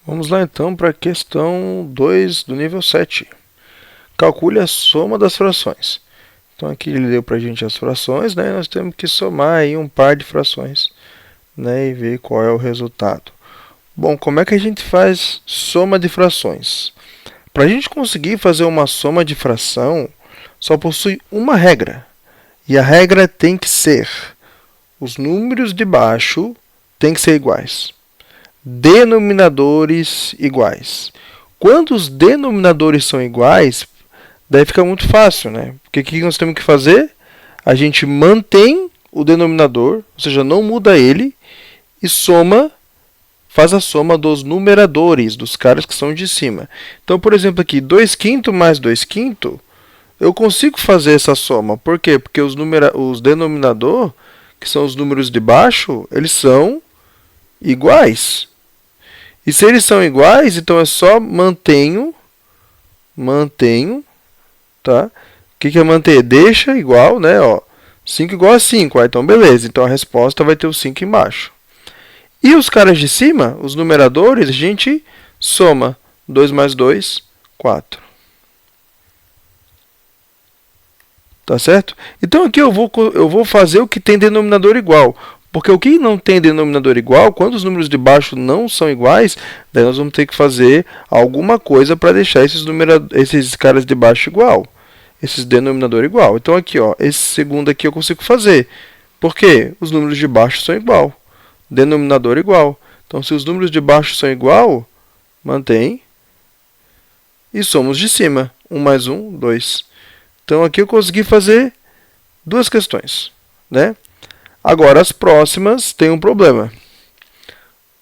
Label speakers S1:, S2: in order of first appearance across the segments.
S1: Vamos lá então para a questão 2 do nível 7. Calcule a soma das frações. Então aqui ele deu para a gente as frações, né? Nós temos que somar aí um par de frações, né? E ver qual é o resultado. Bom, como é que a gente faz soma de frações? Para a gente conseguir fazer uma soma de fração, só possui uma regra. E a regra tem que ser: os números de baixo têm que ser iguais. Denominadores iguais. Quando os denominadores são iguais, daí fica muito fácil, né? Porque o que nós temos que fazer? A gente mantém o denominador, ou seja, não muda ele, e faz a soma dos numeradores, dos caras que são de cima. Então, por exemplo, aqui, 2/5 mais 2/5, eu consigo fazer essa soma. Por quê? Porque os denominadores, que são os números de baixo, eles são iguais. E se eles são iguais, então é só mantenho, tá? O que é manter? Deixa igual, né? Ó, 5 igual a 5, então beleza. Então a resposta vai ter o 5 embaixo. E os caras de cima, os numeradores, a gente soma. 2 mais 2, 4. Tá certo? Então aqui eu vou fazer o que tem denominador igual. Porque o que não tem denominador igual, quando os números de baixo não são iguais, daí nós vamos ter que fazer alguma coisa para deixar esses caras de baixo igual. Esses denominador igual. Então aqui, ó, esse segundo aqui eu consigo fazer. Por quê? Os números de baixo são igual. Denominador igual. Então se os números de baixo são igual, mantém. E somos de cima. 1 mais 1, 2. Então aqui eu consegui fazer duas questões, né? Agora, as próximas têm um problema.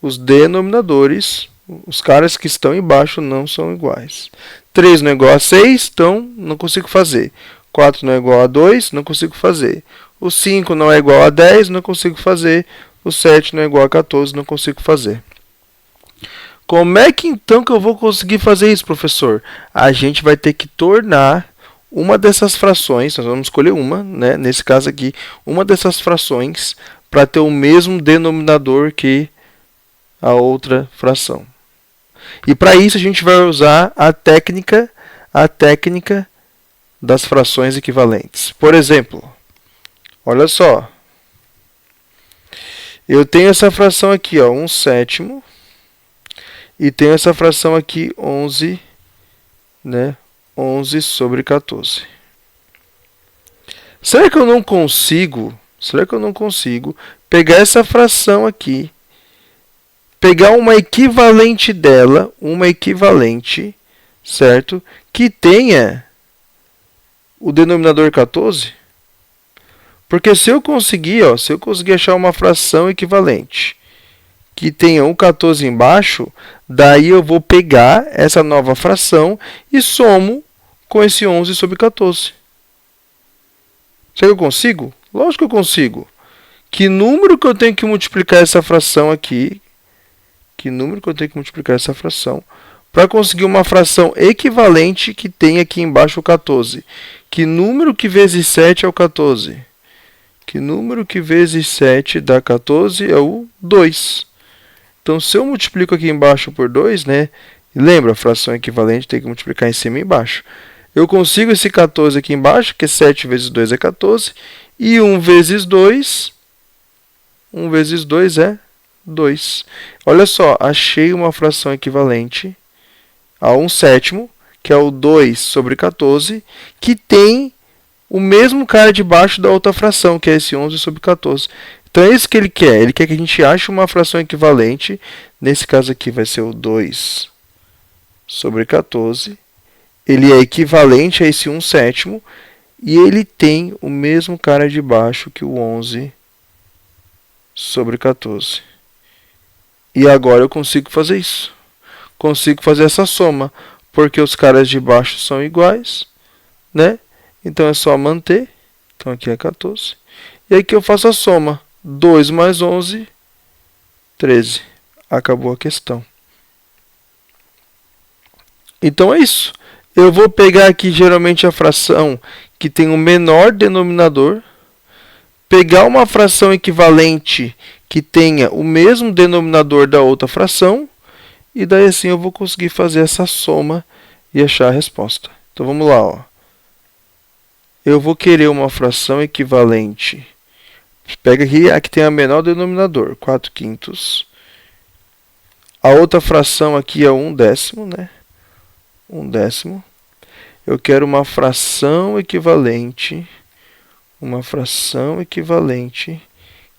S1: Os denominadores, os caras que estão embaixo, não são iguais. 3 não é igual a 6, então não consigo fazer. 4 não é igual a 2, não consigo fazer. O 5 não é igual a 10, não consigo fazer. O 7 não é igual a 14, não consigo fazer. Como é que então que eu vou conseguir fazer isso, professor? A gente vai ter que tornar uma dessas frações, nós vamos escolher uma, né? Nesse caso aqui, uma dessas frações para ter o mesmo denominador que a outra fração. E para isso a gente vai usar a técnica das frações equivalentes. Por exemplo, olha só. Eu tenho essa fração aqui, ó, 1/7, e tenho essa fração aqui, 11, né? 11 sobre 14. Será que eu não consigo pegar essa fração aqui, pegar uma equivalente dela, certo? Que tenha o denominador 14? Porque se eu conseguir achar uma fração equivalente que tenha um 14 embaixo, daí eu vou pegar essa nova fração e somo com esse 11 sobre 14. Será que eu consigo? Lógico que eu consigo. Que número que eu tenho que multiplicar essa fração aqui? Para conseguir uma fração equivalente que tenha aqui embaixo o 14. Que número que vezes 7 é o 14? Que número que vezes 7 dá 14 é o 2. Então, se eu multiplico aqui embaixo por 2, né? Lembra, a fração equivalente tem que multiplicar em cima e embaixo. Eu consigo esse 14 aqui embaixo, que 7 vezes 2 é 14. E 1 vezes 2, é 2. Olha só, achei uma fração equivalente a 1/7, que é o 2 sobre 14, que tem o mesmo cara de baixo da outra fração, que é esse 11 sobre 14. Então é isso que ele quer. Ele quer que a gente ache uma fração equivalente. Nesse caso aqui vai ser o 2 sobre 14. Ele é equivalente a esse 1/7. E ele tem o mesmo cara de baixo que o 11 sobre 14. E agora eu consigo fazer isso. Consigo fazer essa soma. Porque os caras de baixo são iguais, né? Então é só manter. Então aqui é 14. E aqui eu faço a soma. 2 mais 11, 13. Acabou a questão. Então é isso. Eu vou pegar aqui geralmente a fração que tem o menor denominador, pegar uma fração equivalente que tenha o mesmo denominador da outra fração E daí assim eu vou conseguir fazer essa soma e achar a resposta. Então vamos lá, ó. Eu vou querer uma fração equivalente. Pega aqui a que tem a menor denominador, 4/5. A outra fração aqui é 1/10, né? 1/10. Eu quero uma fração equivalente. Uma fração equivalente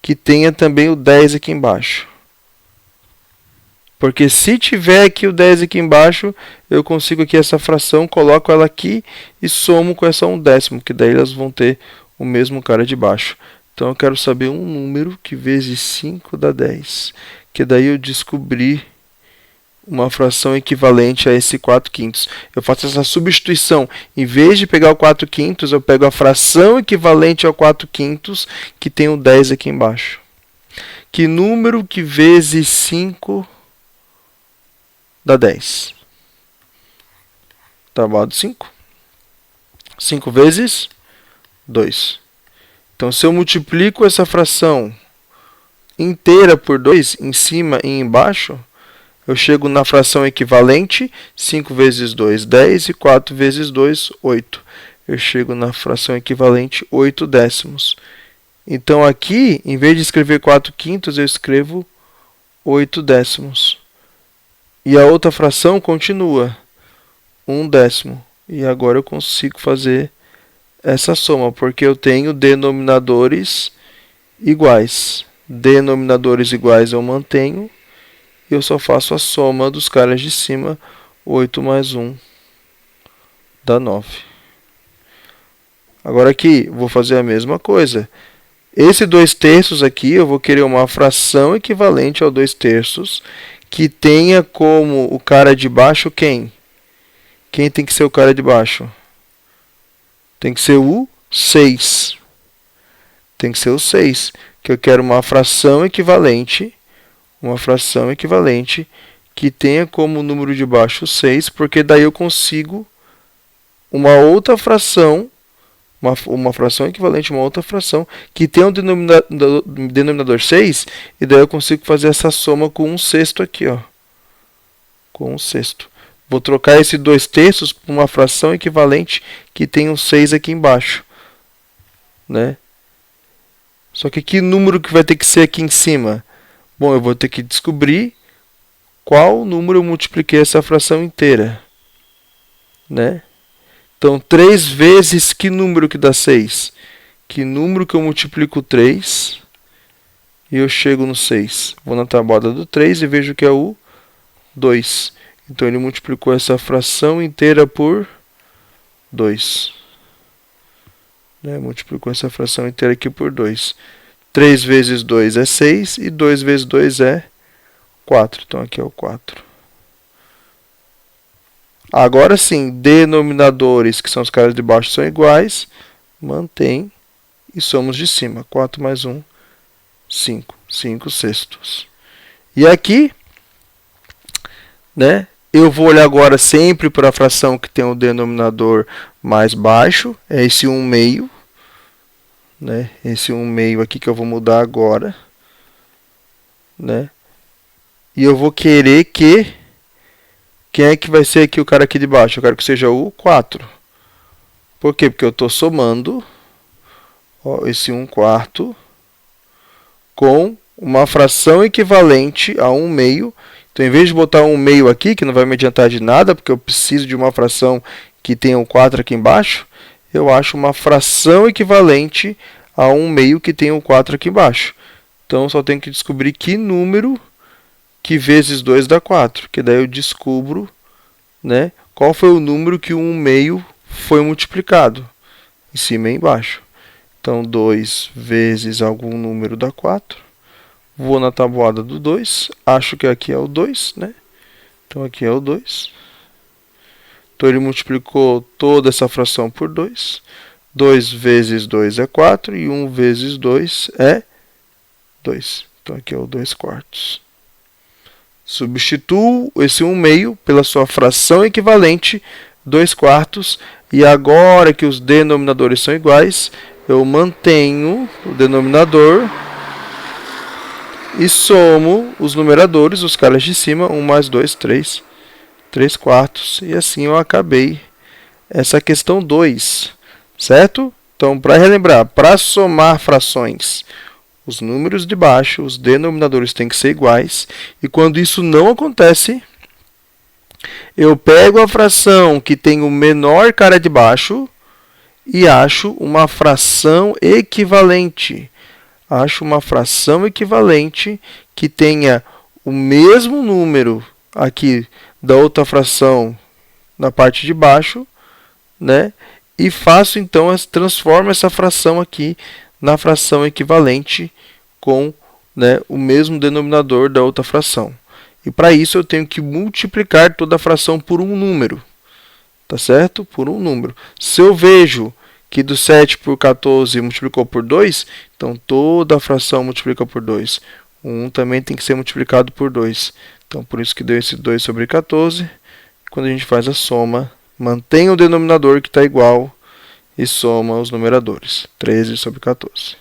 S1: que tenha também o 10 aqui embaixo. Porque se tiver aqui o 10 aqui embaixo, eu consigo aqui essa fração, coloco ela aqui e somo com essa 1/10, que daí elas vão ter o mesmo cara de baixo. Então eu quero saber um número que vezes 5 dá 10. Que daí eu descobri uma fração equivalente a esse 4/5. Eu faço essa substituição. Em vez de pegar o 4/5, eu pego a fração equivalente ao 4/5, que tem o 10 aqui embaixo. Que número que vezes 5 dá 10? Trabalho 5. 5 vezes 2. Então, se eu multiplico essa fração inteira por 2, em cima e embaixo, eu chego na fração equivalente, 5 vezes 2, 10, e 4 vezes 2, 8. Eu chego na fração equivalente, 8/10. Então, aqui, em vez de escrever 4/5, eu escrevo 8/10. E a outra fração continua, 1/10. E agora eu consigo fazer essa soma, porque eu tenho denominadores iguais. Denominadores iguais eu mantenho. Eu só faço a soma dos caras de cima. 8 mais 1 dá 9. Agora aqui, vou fazer a mesma coisa. Esse 2/3 aqui, eu vou querer uma fração equivalente ao 2/3, que tenha como o cara de baixo quem? Quem tem que ser o cara de baixo? Tem que ser o 6. Tem que ser o 6, que eu quero uma fração equivalente que tenha como número de baixo 6, porque daí eu consigo uma outra fração, uma fração equivalente a uma outra fração, que tem um denominador 6, e daí eu consigo fazer essa soma com 1/6 aqui, ó. Com 1/6. Vou trocar esse 2/3 por uma fração equivalente que tem um 6 aqui embaixo, né? Só que número que vai ter que ser aqui em cima? Bom, eu vou ter que descobrir qual número eu multipliquei essa fração inteira, né? Então, 3 vezes que número que dá 6? Que número que eu multiplico 3 e eu chego no 6? Vou na tabuada do 3 e vejo que é o 2. Então, ele multiplicou essa fração inteira por 2. Né? Multiplicou essa fração inteira aqui por 2. 3 vezes 2 é 6 e 2 vezes 2 é 4. Então, aqui é o 4. Agora sim, denominadores, que são os caras de baixo, são iguais. Mantém e somos de cima. 4 mais 1, 5. 5/6. E aqui, né, eu vou olhar agora sempre para a fração que tem o denominador mais baixo. É esse 1/2. Né? Esse 1/2 aqui que eu vou mudar agora. Né? E eu vou querer que... Quem é que vai ser aqui o cara aqui de baixo? Eu quero que seja o 4. Por quê? Porque eu estou somando, ó, esse 1/4 com uma fração equivalente a 1/2. Então, em vez de botar 1/2 aqui, que não vai me adiantar de nada, porque eu preciso de uma fração que tenha o 4 aqui embaixo, eu acho uma fração equivalente a 1/2 que tenha o 4 aqui embaixo. Então, eu só tenho que descobrir que número que vezes 2 dá 4, que daí eu descubro, né, qual foi o número que o 1/2 foi multiplicado, em cima e embaixo. Então, 2 vezes algum número dá 4. Vou na tabuada do 2, acho que aqui é o 2, né? Então, aqui é o 2. Então, ele multiplicou toda essa fração por 2. 2 vezes 2 é 4 e 1 vezes 2 é 2. Então, aqui é o 2/4. Substituo esse 1/2 pela sua fração equivalente, 2/4. E agora que os denominadores são iguais, eu mantenho o denominador e somo os numeradores, os caras de cima, 1 mais 2, 3, 3 quartos, e assim eu acabei essa questão 2, certo? Então, para relembrar, para somar frações, os números de baixo, os denominadores têm que ser iguais, e quando isso não acontece, eu pego a fração que tem o menor cara de baixo e acho uma fração equivalente. Acho uma fração equivalente que tenha o mesmo número aqui da outra fração na parte de baixo, né? E faço então, transformo essa fração aqui na fração equivalente com, né, o mesmo denominador da outra fração. E para isso eu tenho que multiplicar toda a fração por um número, tá certo? Por um número. Se eu vejo que do 7 por 14 multiplicou por 2, então toda a fração multiplica por 2. O 1 também tem que ser multiplicado por 2. Então por isso que deu esse 2 sobre 14. Quando a gente faz a soma, mantém o denominador que está igual e soma os numeradores. 13 sobre 14.